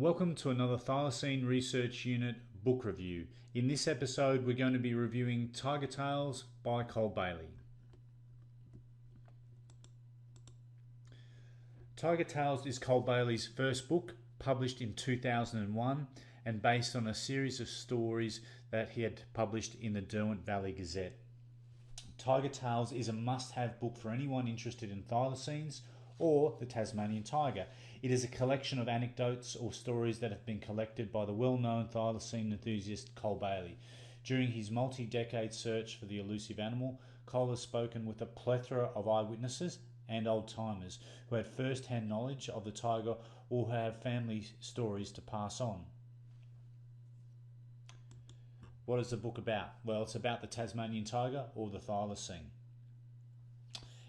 Welcome to another Thylacine Research Unit book review. In this episode we're going to be reviewing Tiger Tales by Col Baileys. Tiger Tales is Col Baileys' first book, published in 2001 and based on a series of stories that he had published in the Derwent Valley Gazette. Tiger Tales is a must-have book for anyone interested in thylacines or the Tasmanian tiger. It is a collection of anecdotes or stories that have been collected by the well-known thylacine enthusiast Col Baileys. During his multi-decade search for the elusive animal, Col has spoken with a plethora of eyewitnesses and old-timers who had first-hand knowledge of the tiger or who have family stories to pass on. What is the book about? Well, it's about the Tasmanian tiger or the thylacine.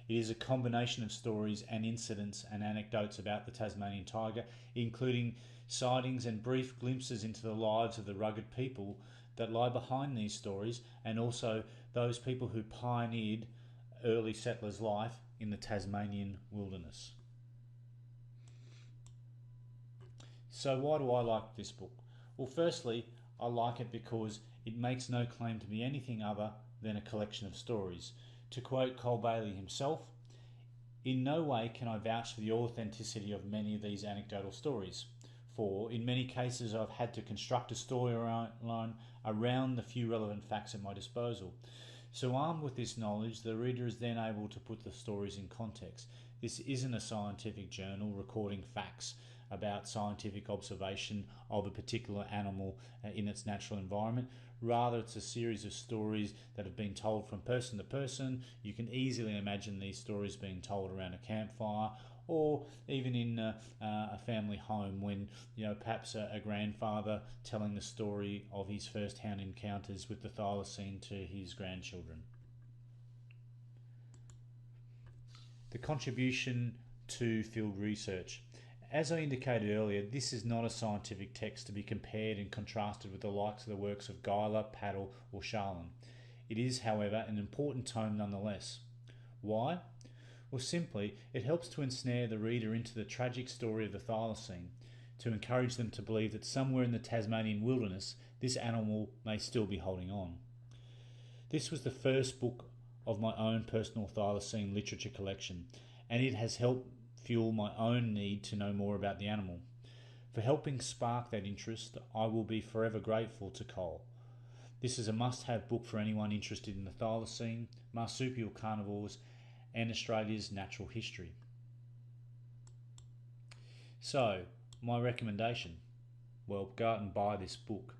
It is a combination of stories and incidents and anecdotes about the Tasmanian tiger, including sightings and brief glimpses into the lives of the rugged people that lie behind these stories, and also those people who pioneered early settlers' life in the Tasmanian wilderness. So why do I like this book? Well, firstly, I like it because it makes no claim to be anything other than a collection of stories. To quote Col Baileys himself, "In no way can I vouch for the authenticity of many of these anecdotal stories, for in many cases I've had to construct a storyline around the few relevant facts at my disposal. So armed with this knowledge, the reader is then able to put the stories in context. This isn't a scientific journal recording facts about scientific observation of a particular animal in its natural environment. Rather, it's a series of stories that have been told from person to person. You can easily imagine these stories being told around a campfire or even in a family home when, perhaps a grandfather telling the story of his first-hand encounters with the thylacine to his grandchildren." The contribution to field research. As I indicated earlier, this is not a scientific text to be compared and contrasted with the likes of the works of Thyla, Paddle or Charlin. It is, however, an important tome nonetheless. Why? Well, simply, it helps to ensnare the reader into the tragic story of the thylacine, to encourage them to believe that somewhere in the Tasmanian wilderness, this animal may still be holding on. This was the first book of my own personal thylacine literature collection, and it has helped fuel my own need to know more about the animal. For helping spark that interest, I will be forever grateful to Col. This is a must-have book for anyone interested in the thylacine, marsupial carnivores, and Australia's natural history. So, my recommendation? Well, go out and buy this book.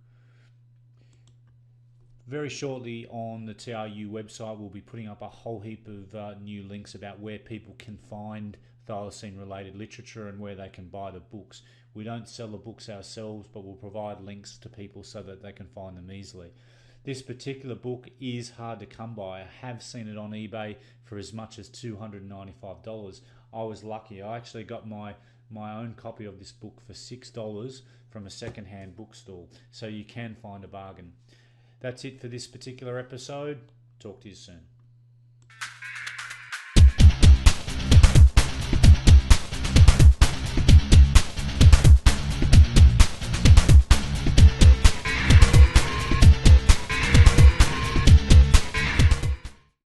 Very shortly on the T.R.U website we'll be putting up a whole heap of new links about where people can find thylacine related literature and where they can buy the books. We don't sell the books ourselves, but we'll provide links to people so that they can find them easily. This particular book is hard to come by. I have seen it on eBay for as much as $295. I was lucky. I actually got my own copy of this book for $6 from a second-hand bookstall, so you can find a bargain. That's it for this particular episode. Talk to you soon.